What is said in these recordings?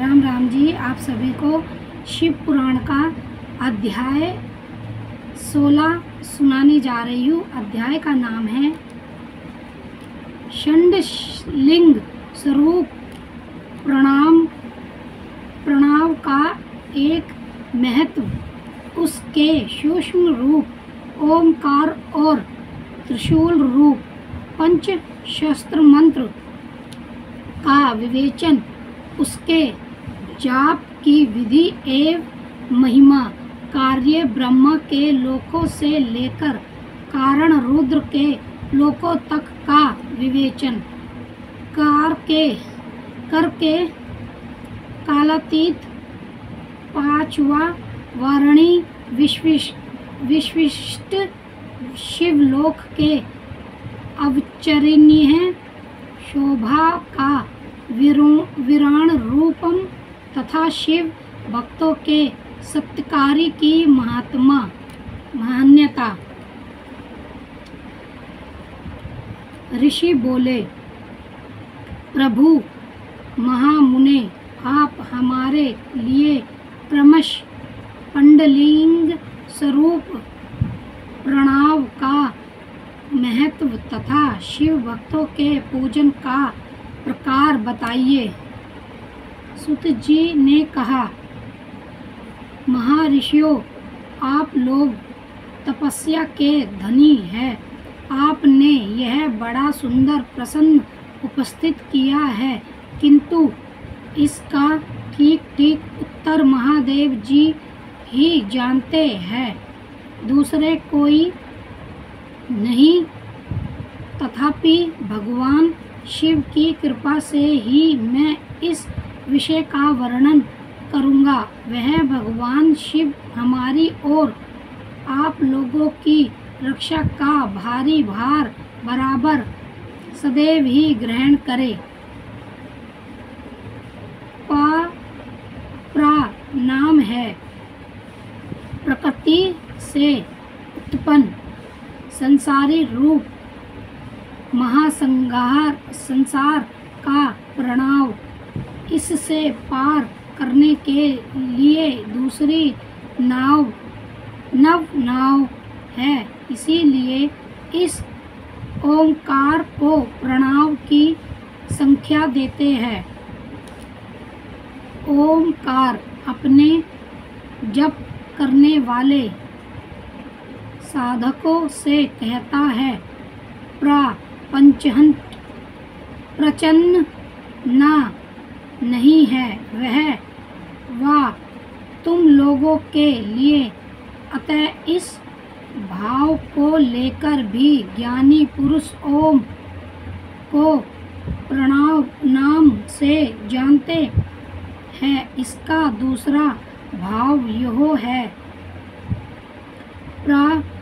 राम राम जी। आप सभी को शिव पुराण का अध्याय 16 सुनाने जा रही हूँ। अध्याय का नाम है षण्डलिंग स्वरूप प्रणव का एक महत्व, उसके सूक्ष्म रूप ओमकार और त्रिशूल रूप पंच शस्त्र मंत्र का विवेचन, उसके जाप की विधि एवं महिमा, कार्य ब्रह्म के लोकों से लेकर कारण रुद्र के लोकों तक का विवेचन करके कालातीत पांचवा वारणी विशिष्ट शिवलोक के अवचरणीय शोभा का विराण रूपम तथा शिव भक्तों के सत्कारी की मान्यता। ऋषि बोले, प्रभु महामुने, आप हमारे लिए क्रमश षण्डलिंग स्वरूप प्रणव का महत्व तथा शिव भक्तों के पूजन का प्रकार बताइए। सुत जी ने कहा, महर्षियों, आप लोग तपस्या के धनी हैं। आपने यह बड़ा सुंदर प्रश्न उपस्थित किया है, किंतु इसका ठीक उत्तर महादेव जी ही जानते हैं, दूसरे कोई नहीं। तथापि भगवान शिव की कृपा से ही मैं इस विषय का वर्णन करूँगा। वह भगवान शिव हमारी और आप लोगों की रक्षा का भारी भार बराबर सदैव ही ग्रहण करे। प्रा नाम है प्रकृति से उत्पन्न संसारी रूप संसार का प्रणव, इससे पार करने के लिए दूसरी नव नाव है। इसीलिए इस ओंकार को प्रणव की संख्या देते हैं। ओंकार अपने जप करने वाले साधकों से कहता है, प्रचन्न ना नहीं है वह तुम लोगों के लिए। अतः इस भाव को लेकर भी ज्ञानी पुरुष ओम को प्रणव नाम से जानते हैं। इसका दूसरा भाव यह है,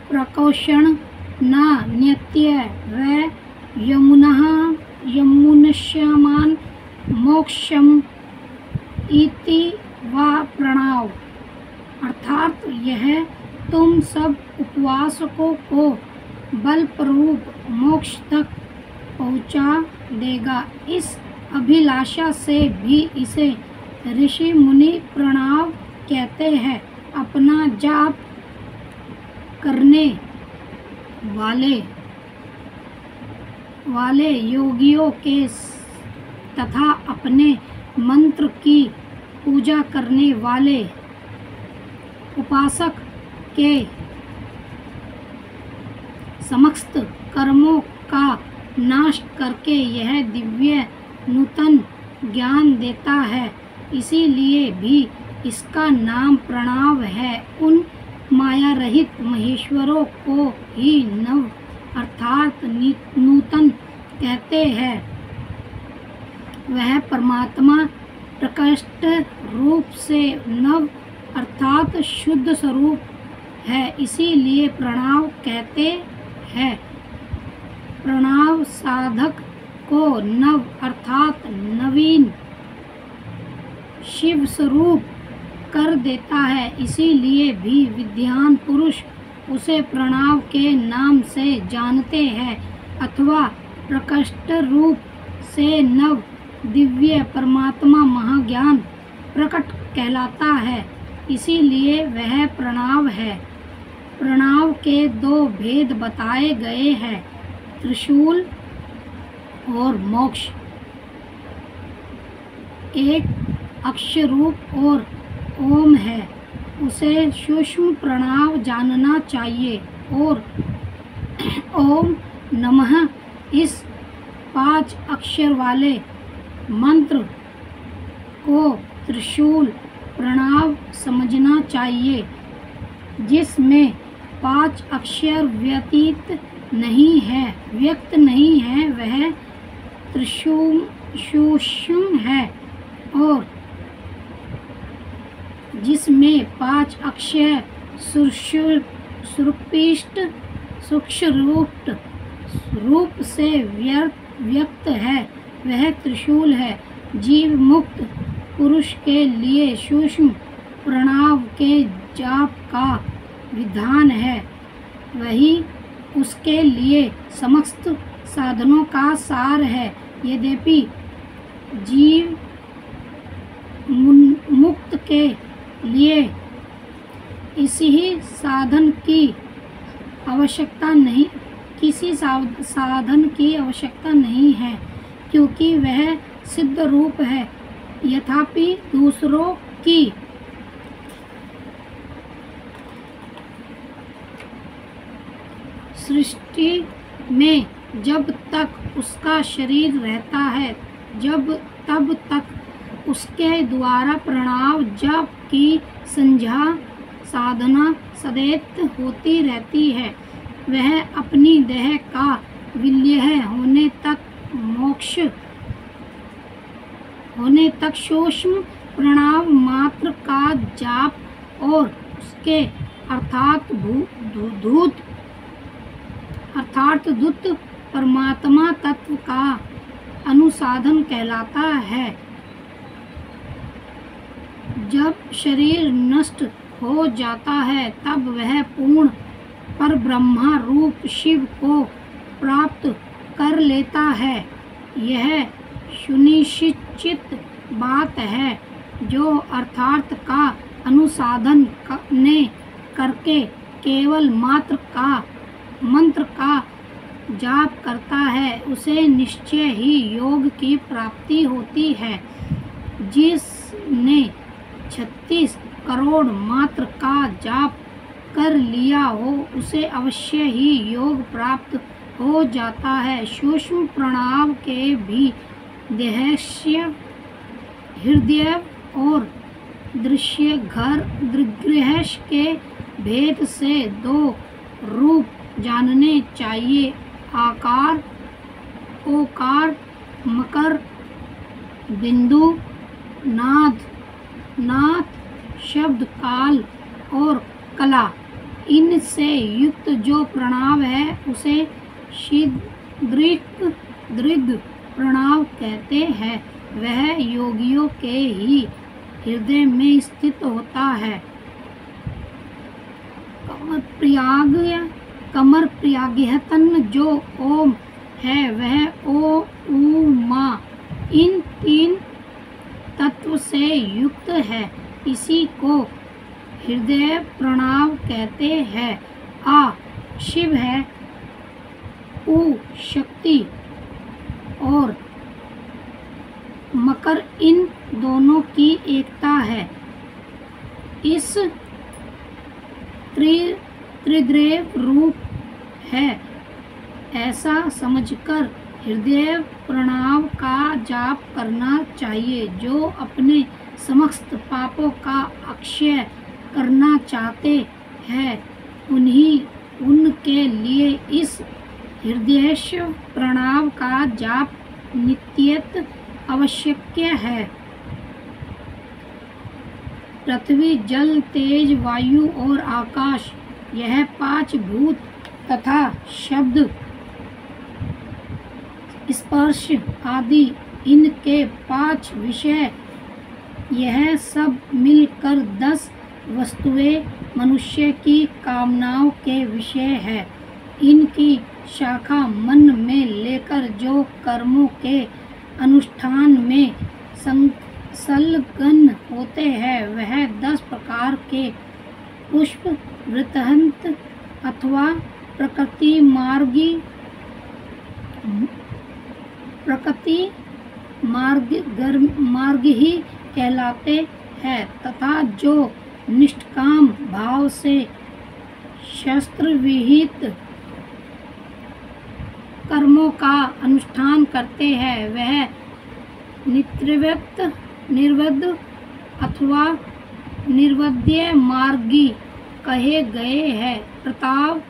प्रकोषण न नित्य व यमुनश्यमान मोक्षम इति व प्रणव, अर्थात यह तुम सब उपवासकों को बलपूर्वक मोक्ष तक पहुंचा देगा। इस अभिलाषा से भी इसे ऋषि मुनि प्रणव कहते हैं। अपना जाप करने वाले योगियों के तथा अपने मंत्र की पूजा करने वाले उपासक के समस्त कर्मों का नाश करके यह दिव्य नूतन ज्ञान देता है। इसीलिए भी इसका नाम प्रणव है। उन माया रहित महेश्वरों को ही नव अर्थात नूतन कहते हैं। वह परमात्मा प्रकृष्ट रूप से नव अर्थात शुद्ध स्वरूप है। इसीलिए प्रणव कहते हैं। प्रणव साधक को नव अर्थात नवीन शिव स्वरूप कर देता है। इसीलिए भी विद्वान पुरुष उसे प्रणव के नाम से जानते हैं, अथवा प्रकृष्ट रूप से नव दिव्य परमात्मा महाज्ञान प्रकट कहलाता है, इसीलिए वह प्रणव है। प्रणव के दो भेद बताए गए हैं, त्रिशूल और मोक्ष। एक अक्षरूप और ओम है, उसे सूक्ष्म प्रणव जानना चाहिए। और ओम नमः इस 5 अक्षर वाले मंत्र को त्रिशूल प्रणव समझना चाहिए, जिसमें 5 अक्षर व्यक्त नहीं है, वह त्रिशूल है। और जिसमें 5 अक्षर सुरपिष्ट सूक्ष्म रूप से व्यक्त है, वह त्रिशूल है। जीव मुक्त पुरुष के लिए सूक्ष्म प्रणव के जाप का विधान है, वही उसके लिए समस्त साधनों का सार है। यद्यपि जीव मुक्त के लिए किसी साधन की आवश्यकता नहीं है, क्योंकि वह सिद्ध रूप है। यथापि दूसरों की सृष्टि में जब तक उसका शरीर रहता है, तब तक उसके द्वारा प्रणव जप की संध्या साधना सदैव होती रहती है। वह अपनी देह का विलय होने तक सूक्ष्म प्रणव मात्र का जाप और उसके अर्थात धूत परमात्मा तत्व का अनुसाधन कहलाता है। जब शरीर नष्ट हो जाता है, तब वह पूर्ण पर ब्रह्मा रूप शिव को प्राप्त कर लेता है। यह सुनिश्चित बात है। जो अर्थात का अनुसाधन करके केवल मंत्र का जाप करता है, उसे निश्चय ही योग की प्राप्ति होती है। जिसने 36 करोड़ मंत्र का जाप कर लिया हो, उसे अवश्य ही योग प्राप्त हो जाता है। सूक्ष्म प्रणव के भी देहस्य, हृदय और दृश्य गृह के भेद से 2 रूप जानने चाहिए, आकार, ओकार, मकर, बिंदु, नाद, शब्द, काल और कला। इनसे युक्त जो प्रणव है, उसे दृढ़ प्रणव कहते हैं। वह योगियों के ही हृदय में स्थित होता है। कमर प्रयाग्यतन जो ओम है, वह ओ उ मा इन 3 तत्व से युक्त है। इसी को हृदय प्रणव कहते हैं। आ शिव है, उ शक्ति और मकर इन दोनों की एकता है। इस त्रिदेव रूप है, ऐसा समझकर हृदय प्रणव का जाप करना चाहिए। जो अपने समस्त पापों का अक्षय करना चाहते हैं, उनके लिए इस हृदय प्रणव का जाप नित्यत आवश्यक है। पृथ्वी, जल, तेज, वायु और आकाश, यह 5 भूत तथा शब्द, स्पर्श आदि इनके 5 विषय, यह सब मिलकर 10 वस्तुएं मनुष्य की कामनाओं के विषय है। इनकी शाखा मन में लेकर जो कर्मों के अनुष्ठान में संलग्न होते हैं वह 10 प्रकार के पुष्प वृत्तांत अथवा प्रकृति मार्ग ही कहलाते हैं तथा जो निष्काम भाव से शस्त्र विहित कर्मों का अनुष्ठान करते हैं वह निर्वद अथवा निर्वद्य मार्गी कहे गए हैं। प्रताप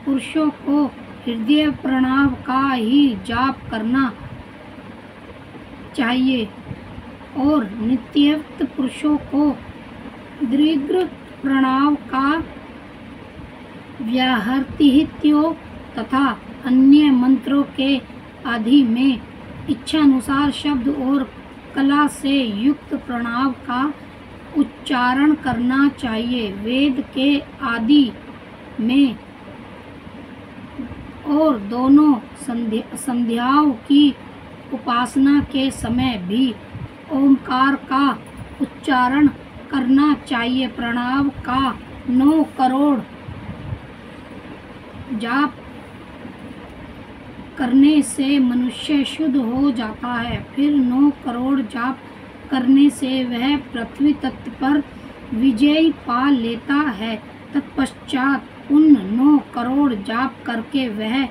पुरुषों को हृदय प्रणव का ही जाप करना चाहिए और नित्ययुक्त पुरुषों को दीर्घ प्रणव का व्याहृत्यो तथा अन्य मंत्रों के आदि में इच्छानुसार शब्द और कला से युक्त प्रणव का उच्चारण करना चाहिए। वेद के आदि में और दोनों संध्याओं की उपासना के समय भी ओंकार का उच्चारण करना चाहिए। प्रणव का 9 करोड़ जाप करने से मनुष्य शुद्ध हो जाता है। फिर 9 करोड़ जाप करने से वह पृथ्वी तत्व पर विजय पा लेता है। तत्पश्चात उन 9 करोड़ जाप करके वह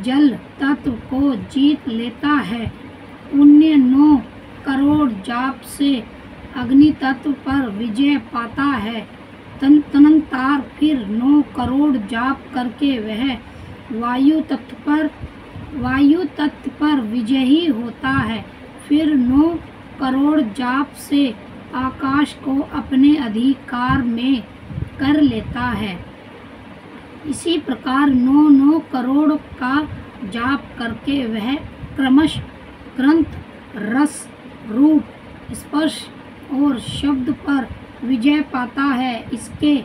जल तत्व को जीत लेता है। उन्हें 9 करोड़ जाप से अग्नि तत्व पर विजय पाता है। तदनंतर फिर 9 करोड़ जाप करके वह वायु तत्व पर विजयी होता है। फिर 9 करोड़ जाप से आकाश को अपने अधिकार में कर लेता है। इसी प्रकार 9 करोड़ का जाप करके वह क्रमश ग्रंथ रस रूप स्पर्श और शब्द पर विजय पाता है। इसके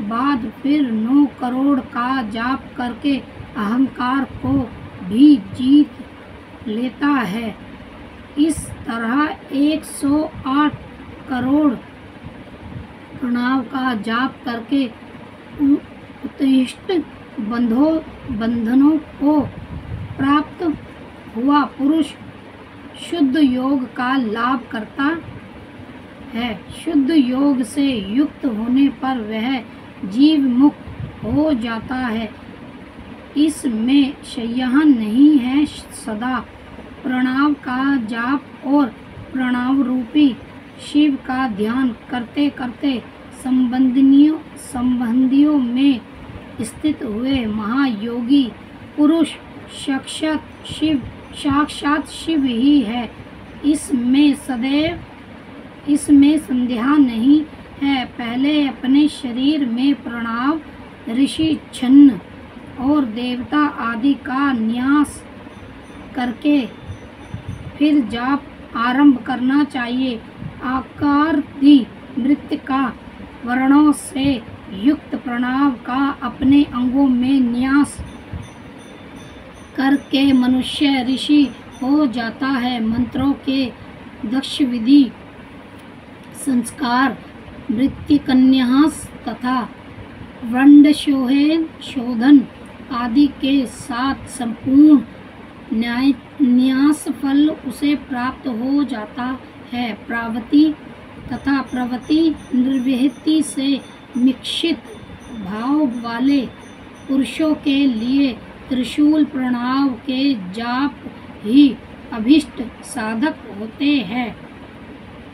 बाद फिर 9 करोड़ का जाप करके अहंकार को भी जीत लेता है। इस तरह 108 करोड़ प्रणव का जाप करके उत्कृष्ट बंधनों को प्राप्त हुआ पुरुष शुद्ध योग का लाभ करता है। शुद्ध योग से युक्त होने पर वह जीव मुक्त हो जाता है। इसमें संयम नहीं है। सदा प्रणव का जाप और प्रणव रूपी शिव का ध्यान करते करते संबंधियों में स्थित हुए महायोगी पुरुष साक्षात शिव ही है। इसमें संदेह नहीं है। पहले अपने शरीर में प्रणव ऋषि छन्न और देवता आदि का न्यास करके फिर जाप आरंभ करना चाहिए। आकारादि मृत्तिका वर्णों से युक्त प्रणव का अपने अंगों में न्यास करके मनुष्य ऋषि हो जाता है। मंत्रों के दक्ष विधि संस्कार मृत्तिकन्यास तथा वंड शोधन आदि के साथ संपूर्ण न्यास फल उसे प्राप्त हो जाता है। प्रवृत्ति तथा प्रवृत्ति निर्वृत्ति से मिश्रित भाव वाले पुरुषों के लिए त्रिशूल प्रणव के जाप ही अभिष्ट साधक होते हैं।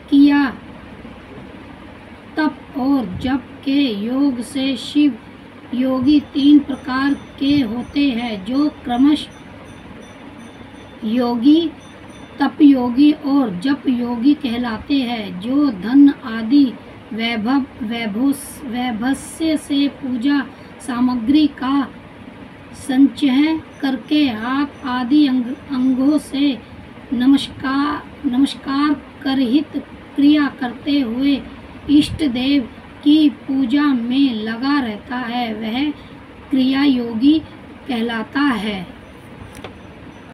किया तप और जप के योग से शिव योगी 3 प्रकार के होते हैं जो क्रमश योगी, तप योगी और जप योगी कहलाते हैं। जो धन आदि वैभवस्य से पूजा सामग्री का संचय करके हाथ आदि अंगों से नमस्कार करहित क्रिया करते हुए इष्ट देव की पूजा में लगा रहता है वह क्रिया योगी कहलाता है।